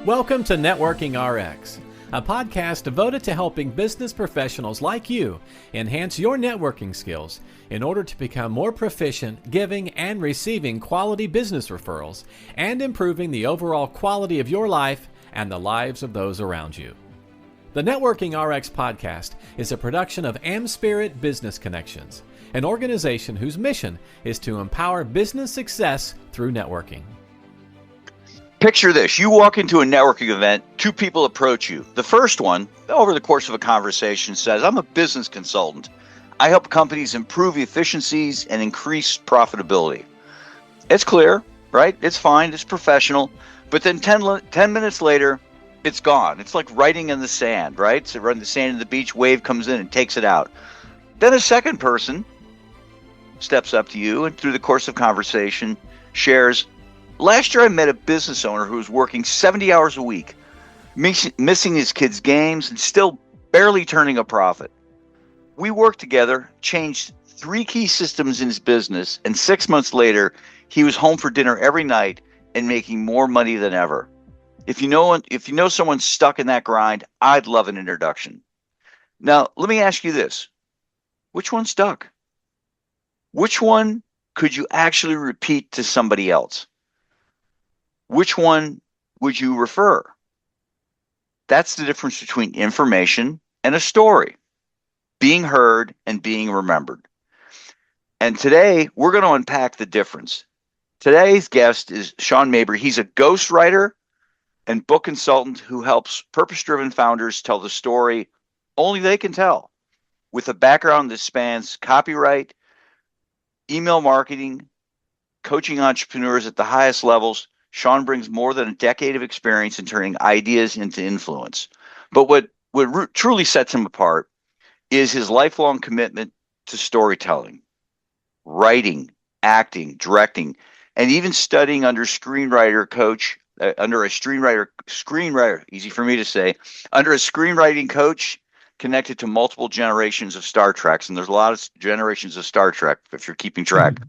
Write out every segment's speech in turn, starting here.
Welcome to Networking RX, a podcast devoted to helping business professionals like you enhance your networking skills in order to become more proficient giving and receiving quality business referrals and improving the overall quality of your life and the lives of those around you. The Networking RX podcast is a production of AmSpirit Business Connections, an organization whose mission is to empower business success through networking. Picture this. You walk into a networking event, two people approach you. The first one, over the course of a conversation, says, I'm a business consultant. I help companies improve efficiencies and increase profitability. It's clear, right? It's fine. It's professional. But then 10 minutes later, it's gone. It's like writing in the sand, right? So run the sand in the beach, wave comes in and takes it out. Then a second person steps up to you and through the course of conversation shares, last year I met a business owner who was working 70 hours a week, missing his kids' games and still barely turning a profit. We worked together, changed 3 key systems in his business, and 6 months later, he was home for dinner every night and making more money than ever. If you know someone stuck in that grind, I'd love an introduction. Now, let me ask you this. Which one stuck? Which one could you actually repeat to somebody else? Which one would you refer? That's the difference between information and a story, being heard and being remembered. And today, we're going to unpack the difference. Today's guest is Sean Mabry. He's a ghostwriter and book consultant who helps purpose-driven founders tell the story only they can tell, with a background that spans copyright, email marketing, coaching entrepreneurs at the highest levels. Sean brings more than a decade of experience in turning ideas into influence. But what truly sets him apart is his lifelong commitment to storytelling, writing, acting, directing, and even studying under a screenwriting coach connected to multiple generations of Star Treks. And there's a lot of generations of Star Trek, if you're keeping track.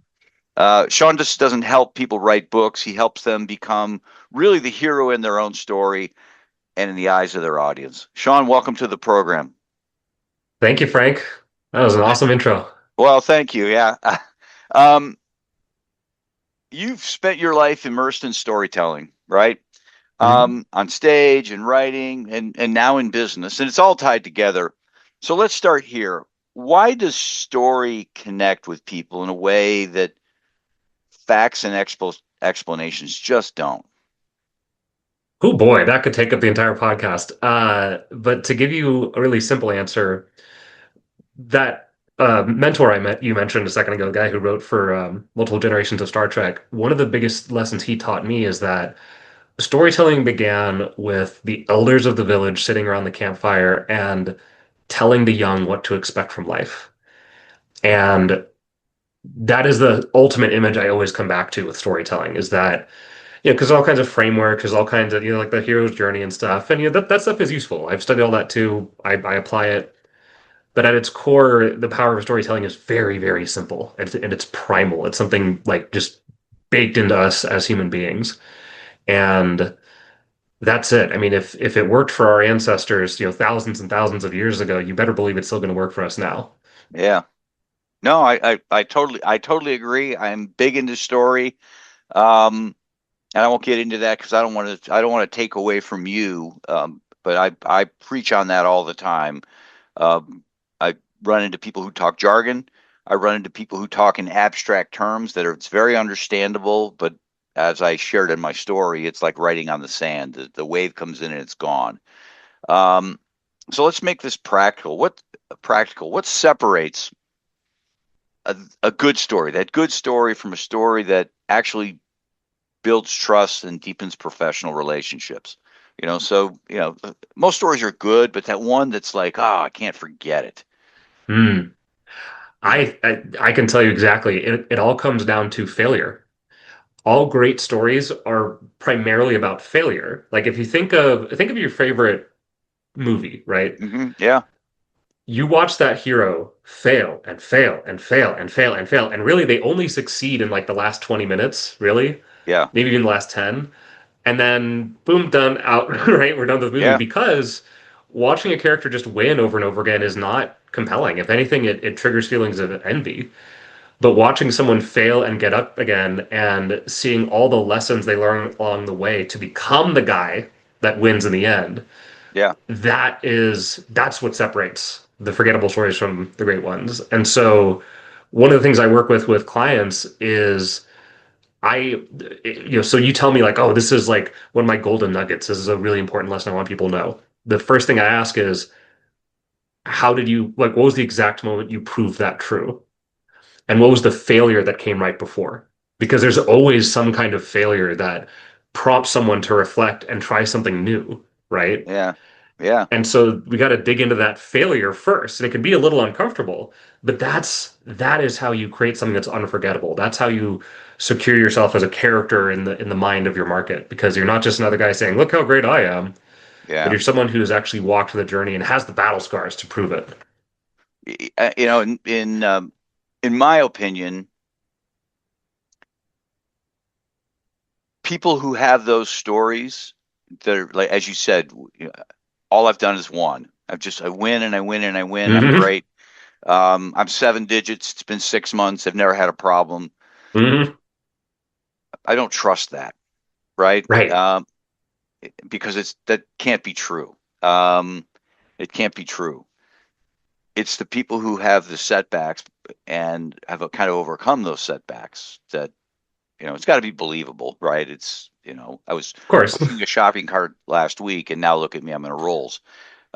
Sean just doesn't help people write books. He helps them become really the hero in their own story and in the eyes of their audience. Sean, welcome to the program. Thank you, Frank. That was an awesome intro. Well, thank you. Yeah. You've spent your life immersed in storytelling, right? On stage and writing and now in business, and it's all tied together. So let's start here. Why does story connect with people in a way that facts and explanations just don't? Oh boy, that could take up the entire podcast. But to give you a really simple answer, that mentor you mentioned a second ago, the guy who wrote for multiple generations of Star Trek, one of the biggest lessons he taught me is that storytelling began with the elders of the village sitting around the campfire and telling the young what to expect from life. And that is the ultimate image I always come back to with storytelling, is that, because all kinds of framework, there's all kinds of, like the hero's journey and stuff. And that stuff is useful. I've studied all that too. I apply it. But at its core, the power of storytelling is very, very simple. And it's primal. It's something like just baked into us as human beings. And that's it. I mean, if it worked for our ancestors, thousands and thousands of years ago, you better believe it's still going to work for us now. Yeah. No, I totally agree. I'm big into story. And I won't get into that because I don't want to take away from you. But I preach on that all the time. I run into people who talk jargon. I run into people who talk in abstract terms it's very understandable, but as I shared in my story, it's like writing on the sand. The wave comes in and it's gone. So let's make this practical. What separates a good story, that good story, from a story that actually builds trust and deepens professional relationships? Most stories are good, but that one that's like, I can't forget it. I can tell you exactly. It all comes down to failure. All great stories are primarily about failure. Like if you think of your favorite movie, right? Mm-hmm. Yeah. You watch that hero fail and fail and fail and fail and fail, and really they only succeed in like the last 20 minutes, really. Yeah. Maybe even the last 10. and then boom, done, out. Right, we're done with the movie Yeah. because watching a character just win over and over again is not compelling. If anything, it triggers feelings of envy. But watching someone fail and get up again and seeing all the lessons they learn along the way to become the guy that wins in the end, Yeah. that's what separates the forgettable stories from the great ones. And so one of the things I work with clients is I, so you tell me like, oh, this is like one of my golden nuggets. This is a really important lesson I want people to know. The first thing I ask is, how did you, like, what was the exact moment you proved that true? And what was the failure that came right before? Because there's always some kind of failure that prompts someone to reflect and try something new, right? Yeah. Yeah. And so we got to dig into that failure first. And it can be a little uncomfortable, but that is how you create something that's unforgettable. That's how you secure yourself as a character in the mind of your market, because you're not just another guy saying, "Look how great I am," but Yeah. you're someone who's actually walked the journey and has the battle scars to prove it. You know, in my opinion, people who have those stories that are like, as you said, all I've done is won. I win and I win and I win. I'm Hmm. great. I'm seven digits. It's been 6 months. I've never had a problem. Hmm. I don't trust that, right? Right. Because that can't be true. Um, it can't be true. It's the people who have the setbacks and have kind of overcome those setbacks that, it's got to be believable, right? I was Of course. pushing a shopping cart last week, and now look at me, I'm in a rolls.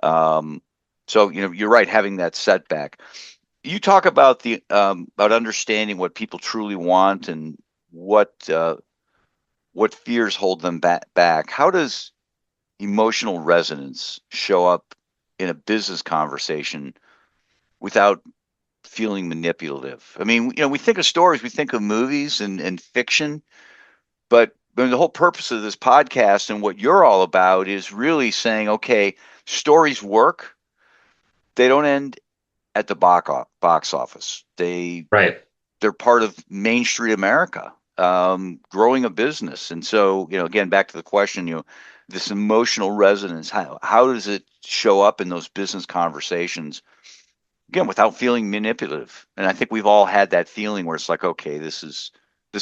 Um, so, you're right, having that setback. You talk about about understanding what people truly want and what fears hold them back. How does emotional resonance show up in a business conversation without feeling manipulative? I mean, we think of stories, we think of movies and fiction, but the whole purpose of this podcast and what you're all about is really saying, okay, stories work. They don't end at the box office. Right. They're part of Main Street America, growing a business. And so, again, back to the question, this emotional resonance, how does it show up in those business conversations? Again, without feeling manipulative. And I think we've all had that feeling where it's like, okay, this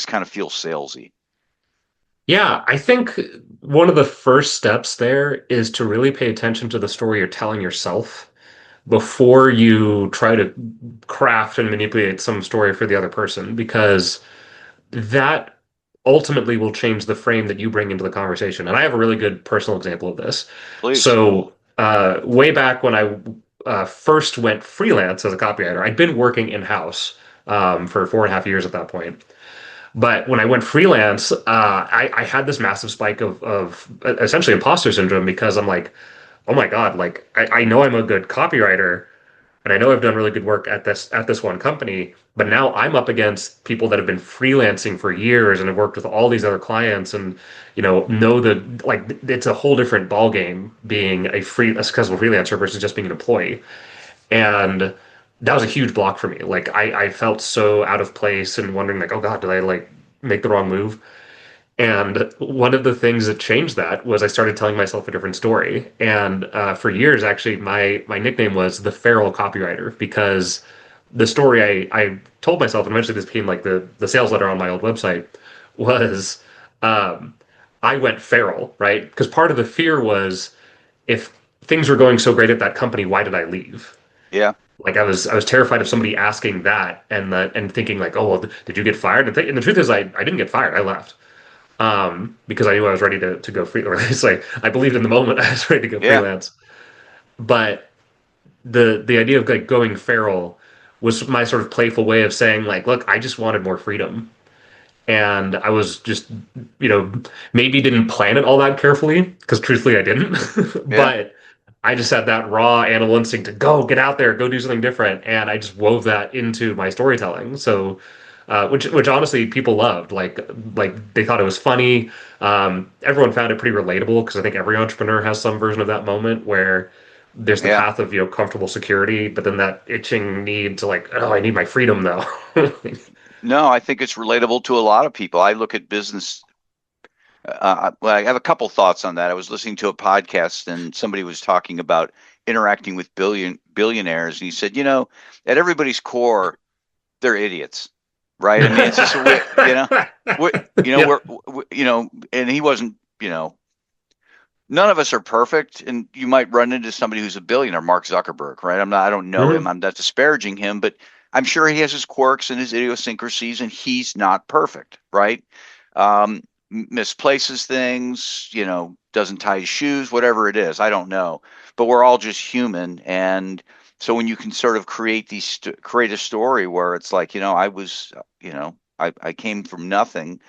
kind of feels salesy. Yeah, I think one of the first steps there is to really pay attention to the story you're telling yourself before you try to craft and manipulate some story for the other person, because that ultimately will change the frame that you bring into the conversation. And I have a really good personal example of this. Please. So, way back when I first went freelance as a copywriter, I'd been working in-house for 4.5 years at that point. But when I went freelance, I had this massive spike of essentially imposter syndrome, because I'm like, oh my God, like I know I'm a good copywriter and I know I've done really good work at this one company, but now I'm up against people that have been freelancing for years and have worked with all these other clients, and know the like it's a whole different ball game being a successful freelancer versus just being an employee. And that was a huge block for me. Like I felt so out of place and wondering like, oh God, did I like make the wrong move? And one of the things that changed that was I started telling myself a different story. And for years, actually, my nickname was the feral copywriter, because the story I told myself, and eventually this became like the sales letter on my old website, was um, I went feral, right? Because part of the fear was, if things were going so great at that company, why did I leave? Yeah. Like I was terrified of somebody asking that, and thinking like, oh, well, did you get fired? And the truth is, I didn't get fired. I left because I knew I was ready to go free. Or it's like I believed in the moment I was ready to go Yeah. freelance. But the idea of like going feral was my sort of playful way of saying like, look, I just wanted more freedom, and I was just maybe didn't plan it all that carefully, because truthfully I didn't, Yeah. but I just had that raw animal instinct to go get out there, go do something different, and I just wove that into my storytelling. So, which honestly people loved. Like they thought it was funny. Everyone found it pretty relatable, because I think every entrepreneur has some version of that moment where there's the Yeah. path of comfortable security, but then that itching need to like, oh, I need my freedom though. No, I think it's relatable to a lot of people. I look at business. Well, I have a couple thoughts on that. I was listening to a podcast and somebody was talking about interacting with billionaires, and he said, at everybody's core, they're idiots, right? I mean, it's just a way, we, Yeah. and he wasn't, none of us are perfect, and you might run into somebody who's a billionaire, Mark Zuckerberg, right? I don't know him. Mhm. I'm not disparaging him, but I'm sure he has his quirks and his idiosyncrasies, and he's not perfect, right? Misplaces things, doesn't tie his shoes, whatever it is. I don't know, but we're all just human, and so when you can sort of create a story where it's like, I was, I came from nothing.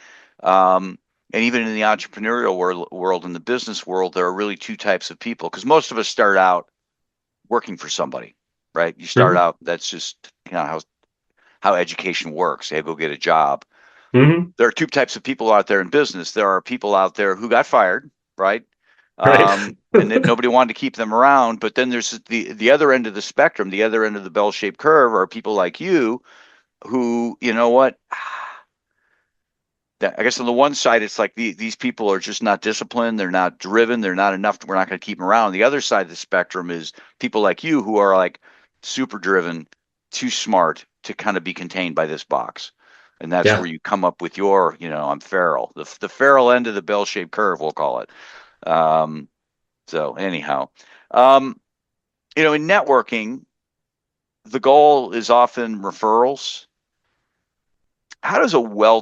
Um, and even in the entrepreneurial world, in the business world, there are really two types of people because most of us start out working for somebody, right? You start Mhm. out, that's just how education works. They go get a job. Mhm. There are two types of people out there in business. There are people out there who got fired, right? Right. And that nobody wanted to keep them around. But then there's the other end of the spectrum, the other end of the bell-shaped curve are people like you who, you know what? I guess on the one side, it's like these people are just not disciplined. They're not driven. They're not enough. We're not going to keep them around. The other side of the spectrum is people like you who are like super driven, too smart to kind of be contained by this box. And that's where Yeah. you come up with your, I'm feral, the feral end of the bell-shaped curve, we'll call it. So anyhow, um, in networking, the goal is often referrals. How does a well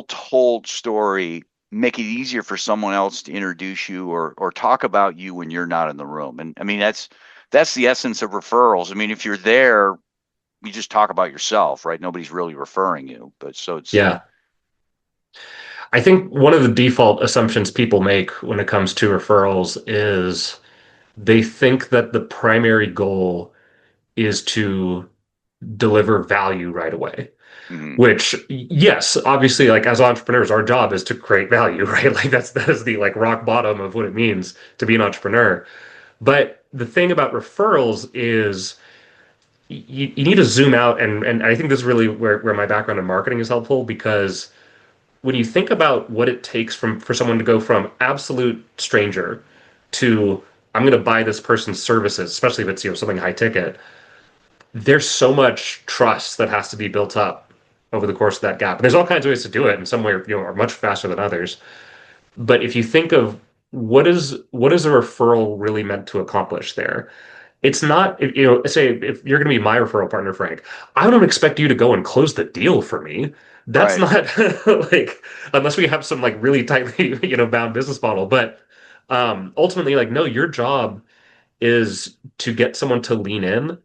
told story make it easier for someone else to introduce you or talk about you when you're not in the room? And I mean that's the essence of referrals. I mean, if you're there, you just talk about yourself, right? Nobody's really referring you, but so it's Yeah. I think one of the default assumptions people make when it comes to referrals is they think that the primary goal is to deliver value right away. mhm, Which, yes, obviously, like as entrepreneurs, our job is to create value, right? Like that is the like rock bottom of what it means to be an entrepreneur. But the thing about referrals is you need to zoom out, and I think this is really where my background in marketing is helpful because when you think about what it takes for someone to go from absolute stranger to I'm going to buy this person's services, especially if it's something high ticket, there's so much trust that has to be built up over the course of that gap. And there's all kinds of ways to do it, and some way are much faster than others. But if you think of what is a referral really meant to accomplish there, it's not, say if you're going to be my referral partner, Frank, I don't expect you to go and close the deal for me. That's right. not like, unless we have some like really tightly, bound business model. But ultimately, like, no, your job is to get someone to lean in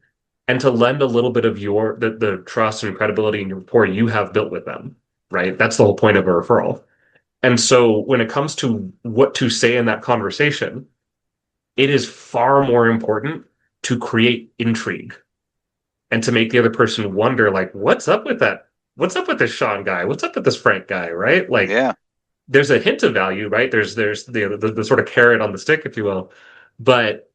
and to lend a little bit of the trust and credibility and your rapport you have built with them, right? That's the whole point of a referral. And so when it comes to what to say in that conversation, it is far more important to create intrigue and to make the other person wonder, like, what's up with that? What's up with this Sean guy? What's up with this Frank guy? Right? Like, Yeah. there's a hint of value, right? There's the sort of carrot on the stick, if you will, but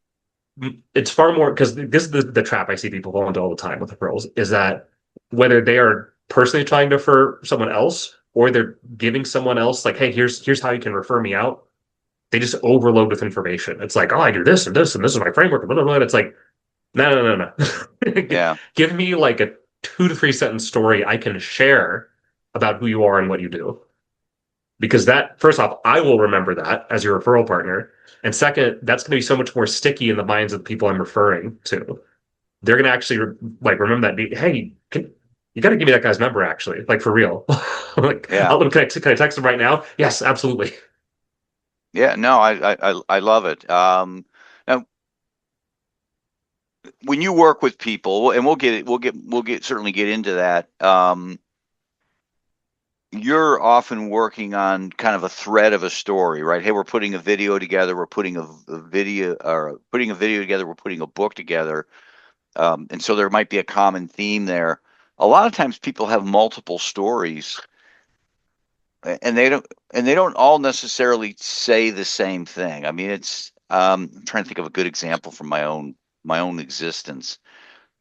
it's far more because this is the trap I see people fall into all the time with referrals is that whether they are personally trying to refer someone else or they're giving someone else like, hey, here's how you can refer me out. They just overload with information. It's like, oh, I do this and this and this is my framework. Blah, blah, blah. And it's like, no, no, no, no. Yeah. Give me like a 2 to 3 sentence story I can share about who you are and what you do. Because that, first off, I will remember that as your referral partner. And second, that's going to be so much more sticky in the minds of the people I'm referring to. They're going to actually like remember that. Hey, you got to give me that guy's number, actually, like for real. Like, Yeah. can I text him right now? Yes, absolutely. Yeah. No, I love it. Now when you work with people, and we'll certainly get into that. You're often working on kind of a thread of a story, right? Hey, we're putting a video together, we're putting a video or putting a video together, we're putting a book together. And so there might be a common theme there. A lot of times people have multiple stories and they don't all necessarily say the same thing. I mean, I'm trying to think of a good example from my own existence.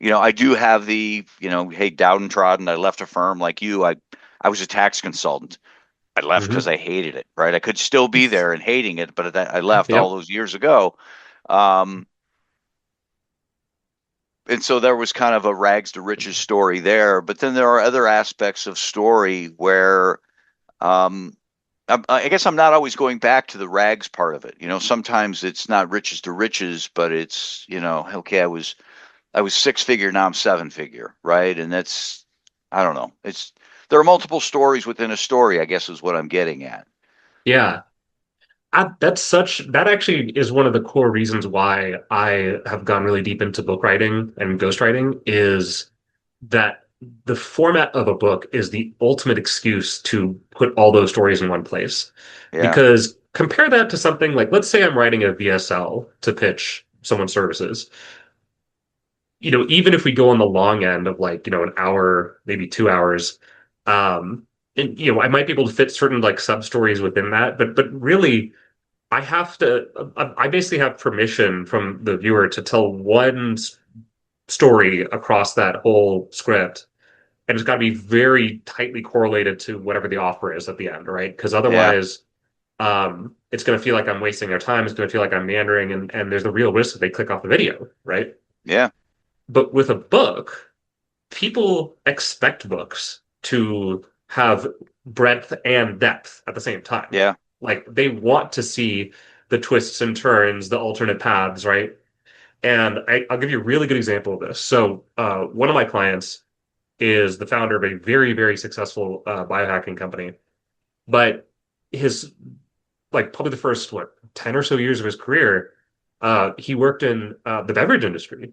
I do have hey, downtrodden. I left a firm like you. I was a tax consultant. I left because Hmm. I hated it, right? I could still be there and hating it, but I left all Yep. those years ago. Um, and so there was kind of a rags to riches story there. But then there are other aspects of story where um, I guess I'm not always going back to the rags part of it. Sometimes it's not riches to riches, but it's, okay, I was six figure, now I'm seven figure, right? And that's, I don't know. There are multiple stories within a story, I guess is what I'm getting at. Yeah. That actually is one of the core reasons why I have gone really deep into book writing and ghostwriting is that the format of a book is the ultimate excuse to put all those stories in one place. Yeah. Because compare that to something like, let's say I'm writing a VSL to pitch someone's services. Even if we go on the long end of like, an hour, maybe 2 hours, um, and I might be able to fit certain like sub stories within that, but really I basically have permission from the viewer to tell one story across that whole script. And it's got to be very tightly correlated to whatever the offer is at the end, right? Because Yeah. otherwise, it's going to feel like I'm wasting their time. It's going to feel like I'm meandering, and there's the real risk that they click off the video, right? Yeah. But with a book, people expect books to have breadth and depth at the same time. Yeah. Like they want to see the twists and turns, the alternate paths, right? And I'll give you a really good example of this. So, one of my clients is the founder of a very, very successful biohacking company. But his, like, probably the first, 10 or so years of his career, he worked in the beverage industry.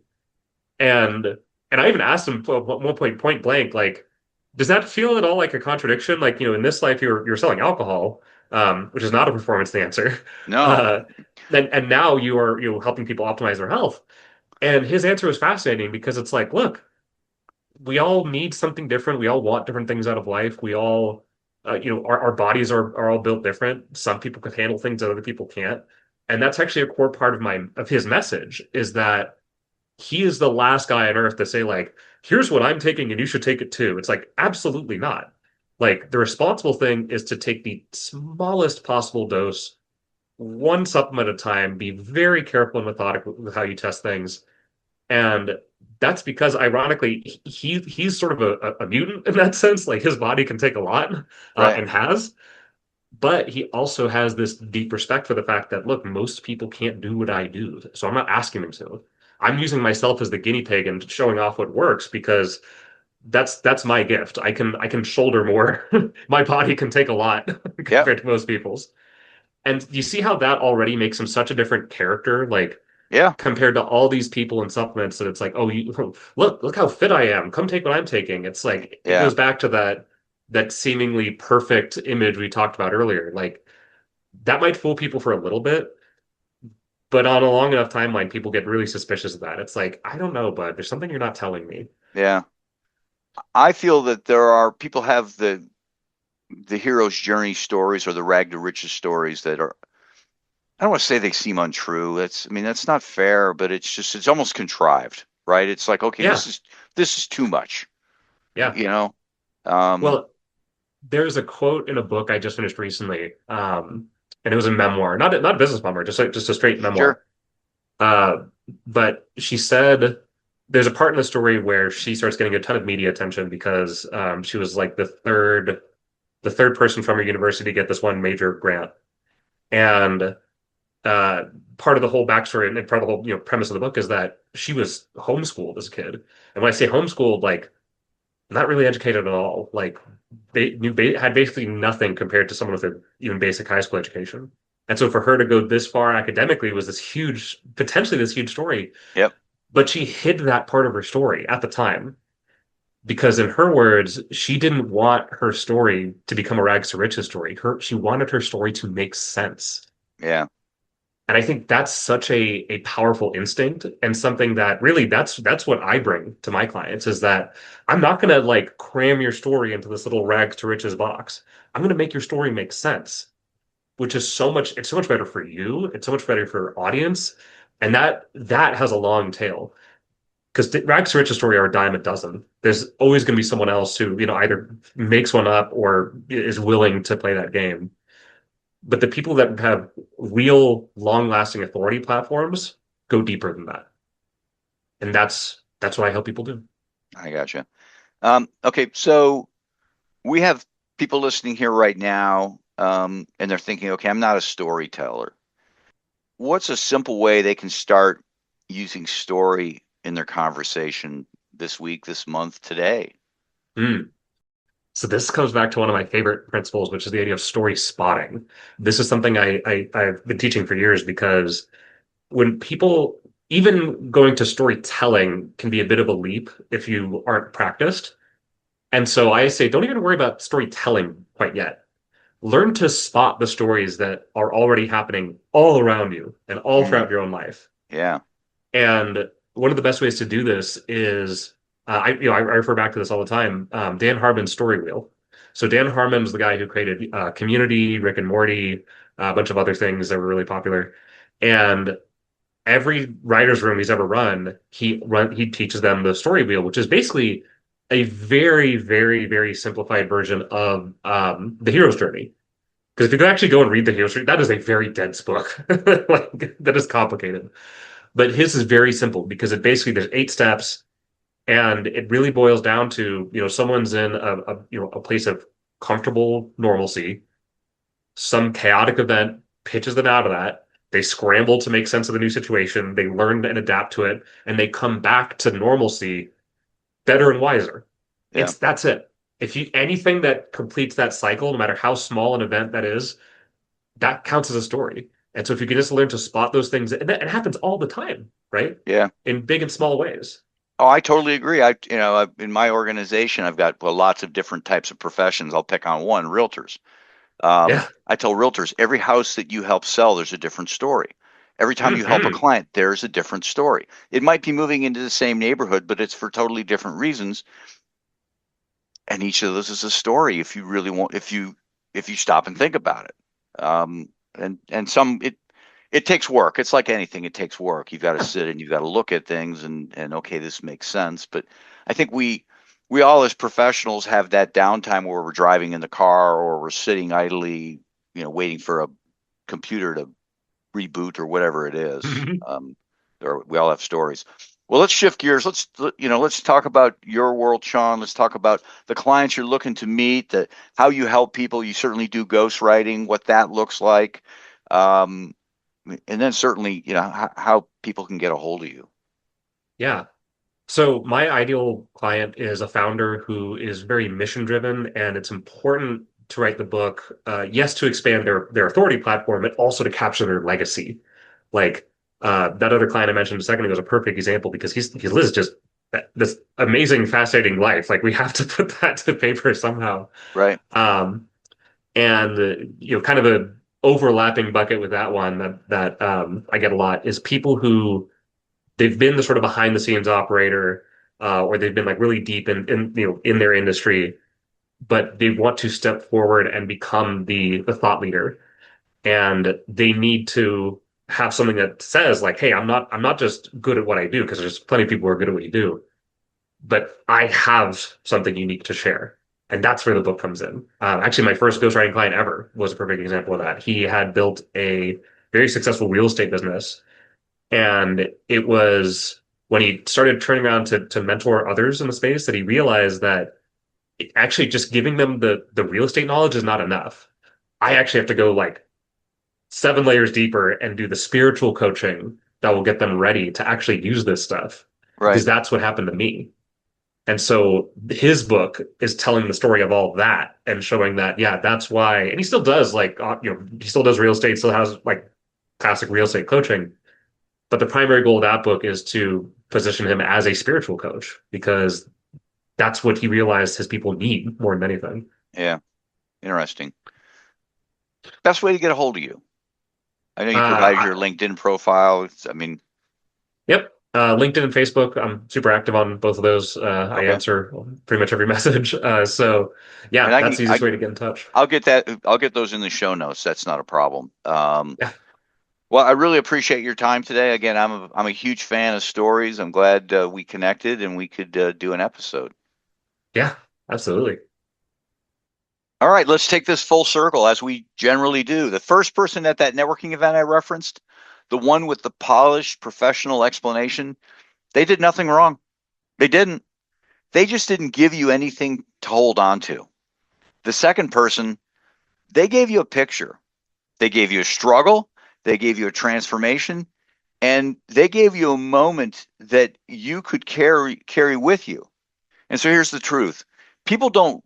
And I even asked him at one point blank, like, does that feel at all like a contradiction? Like, in this life you're selling alcohol, which is not a performance answer. No. Uh, and now you're helping people optimize their health. And his answer was fascinating because it's like, look, we all need something different. We all want different things out of life. We all, our bodies are all built different. Some people can handle things that other people can't. And that's actually a core part of his message is that he is the last guy on earth to say like, here's what I'm taking and you should take it too. It's like, absolutely not. Like the responsible thing is to take the smallest possible dose, one supplement at a time, be very careful and methodical with how you test things. And that's because ironically, he's sort of a mutant in that sense. Like his body can take a lot, Right. and has, but he also has this deep respect for the fact that, look, most people can't do what I do. So I'm not asking them to. I'm using myself as the guinea pig and showing off what works because that's my gift. I can shoulder more. My body can take a lot Yep. compared to most people's. And you see how that already makes him such a different character, like Yeah. compared to all these people and supplements that it's like, oh, you look how fit I am. Come take what I'm taking. It's like it Yeah. goes back to that seemingly perfect image we talked about earlier. Like that might fool people for a little bit, but on a long enough timeline, people get really suspicious of that. It's like, I don't know, bud. There's something you're not telling me. Yeah. I feel that there are people have the hero's journey stories or the rag to riches stories that are, I don't want to say they seem untrue. That's not fair, but it's almost contrived, right? It's like, okay, Yeah, this is too much, yeah. you know? Um, Well, there's a quote in a book I just finished recently, and it was a memoir, not a business memoir, just a straight memoir. sure. Uh, but she said there's a part in the story where she starts getting a ton of media attention because she was like the third person from her university to get this one major grant. And uh, part of the whole backstory and part of the whole premise of the book is that she was homeschooled as a kid. And when I say homeschooled, like not really educated at all. Like they had basically nothing compared to someone with an even basic high school education. And so for her to go this far academically was potentially this huge story. Yep. But she hid that part of her story at the time because, in her words, she didn't want her story to become a rags to riches story. She wanted her story to make sense. Yeah. And I think that's such a powerful instinct and something that really that's what I bring to my clients is that I'm not gonna like cram your story into this little rags to riches box. I'm gonna make your story make sense, which is it's so much better for you, it's so much better for your audience, and that has a long tail. because rags to riches story are a dime a dozen. There's always going to be someone else who, either makes one up or is willing to play that game. But the people that have real long-lasting authority platforms go deeper than that. And that's what I help people do. I gotcha. Okay, so we have people listening here right now, and they're thinking, okay, I'm not a storyteller. What's a simple way they can start using story in their conversation this week, this month, today? Mm. So this comes back to one of my favorite principles, which is the idea of story spotting. This is something I've been teaching for years because when people, even going to storytelling can be a bit of a leap if you aren't practiced. And so I say, don't even worry about storytelling quite yet. Learn to spot the stories that are already happening all around you and all Mm, throughout your own life. yeah. And one of the best ways to do this is, I refer back to this all the time. Dan Harmon's story wheel. So Dan Harmon's the guy who created Community, Rick and Morty, a bunch of other things that were really popular. And every writer's room he's ever run, he teaches them the story wheel, which is basically a very, very, very simplified version of the hero's journey. Because if you could actually go and read the hero's journey, that is a very dense book. Like that is complicated. But his is very simple because it basically there's 8 steps, and it really boils down to someone's in a place of comfortable normalcy. Some chaotic event pitches them out of that. They scramble to make sense of the new situation. They learn and adapt to it, and they come back to normalcy better and wiser. Yeah. That's it. If you anything that completes that cycle, no matter how small an event that is, that counts as a story. And so if you can just learn to spot those things, and it happens all the time, right? Yeah. In big and small ways. Oh, I totally agree. In my organization, I've got lots of different types of professions. I'll pick on one, realtors. Yeah. I tell realtors, every house that you help sell, there's a different story. Every time you help a Hmm. client, there's a different story. It might be moving into the same neighborhood, but it's for totally different reasons. And each of those is a story if you really want, if you stop and think about it. And some it takes work. It's like anything, it takes work. You've got to sit and you've got to look at things and okay, this makes sense. But I think we all as professionals have that downtime where we're driving in the car or we're sitting idly, waiting for a computer to reboot or whatever it is. Or we all have stories. Well, let's shift gears. Let's talk about your world, Sean. Let's talk about the clients you're looking to meet, how you help people. You certainly do ghostwriting, what that looks like. Um, and then certainly, how people can get a hold of you. Yeah. So my ideal client is a founder who is very mission driven, and it's important to write the book, yes, to expand their authority platform, but also to capture their legacy. Like that other client I mentioned a second ago is a perfect example because he lives just this amazing, fascinating life. Like we have to put that to paper somehow. Right. Um, and kind of a overlapping bucket with that one that I get a lot is people who they've been the sort of behind the scenes operator, or they've been like really deep in their industry, but they want to step forward and become the thought leader, and they need to have something that says like, hey, I'm not just good at what I do because there's plenty of people who are good at what you do, but I have something unique to share. And that's where the book comes in. Actually, my first ghostwriting client ever was a perfect example of that. He had built a very successful real estate business, and it was when he started turning around to mentor others in the space that he realized that actually just giving them the real estate knowledge is not enough. I actually have to go like 7 layers deeper and do the spiritual coaching that will get them ready to actually use this stuff because Right. that's what happened to me. And so his book is telling the story of all that and showing that, yeah, that's why. And he still does like, he still does real estate, still has like classic real estate coaching. But the primary goal of that book is to position him as a spiritual coach because that's what he realized his people need more than anything. Yeah. Interesting. Best way to get a hold of you. I know you provided your I, LinkedIn profile. yep. LinkedIn and Facebook, I'm super active on both of those. I Okay. answer pretty much every message. So And yeah, that's the easiest way to get in touch. I'll get that. I'll get those in the show notes. That's not a problem. Yeah. Well, I really appreciate your time today. Again, I'm a huge fan of stories. I'm glad we connected and we could do an episode. Yeah, absolutely. All right, let's take this full circle as we generally do. The first person at that networking event I referenced, the one with the polished professional explanation, they did nothing wrong. They didn't. They just didn't give you anything to hold on to. The second person, they gave you a picture. They gave you a struggle. They gave you a transformation. And they gave you a moment that you could carry with you. And so here's the truth. People don't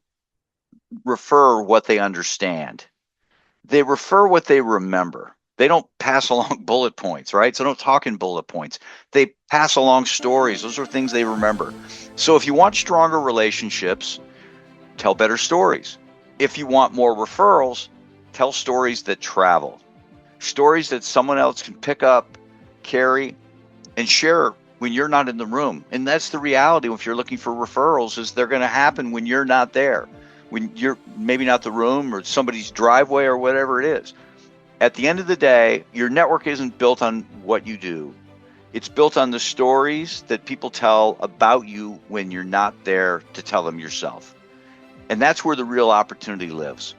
refer what they understand. They refer what they remember. They don't pass along bullet points, right? So don't talk in bullet points. They pass along stories. Those are things they remember. So if you want stronger relationships, tell better stories. If you want more referrals, tell stories that travel. Stories that someone else can pick up, carry, and share when you're not in the room. And that's the reality if you're looking for referrals, is they're going to happen when you're not there, when you're maybe not the room or somebody's driveway or whatever it is. At the end of the day, your network isn't built on what you do. It's built on the stories that people tell about you when you're not there to tell them yourself. And that's where the real opportunity lives.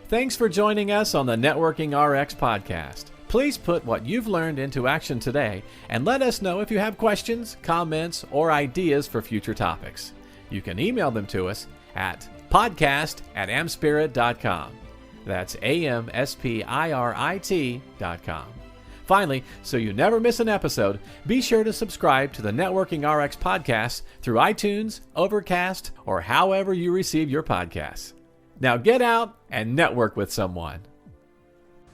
Thanks for joining us on the Networking RX podcast. Please put what you've learned into action today and let us know if you have questions, comments, or ideas for future topics. You can email them to us at podcast@amspirit.com. That's AMSPIRIT.com. Finally, so you never miss an episode, be sure to subscribe to the Networking RX podcast through iTunes, Overcast, or however you receive your podcasts. Now get out and network with someone.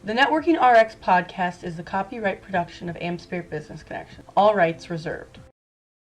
The Networking RX podcast is the copyright production of AmSpirit Business Connections. All rights reserved.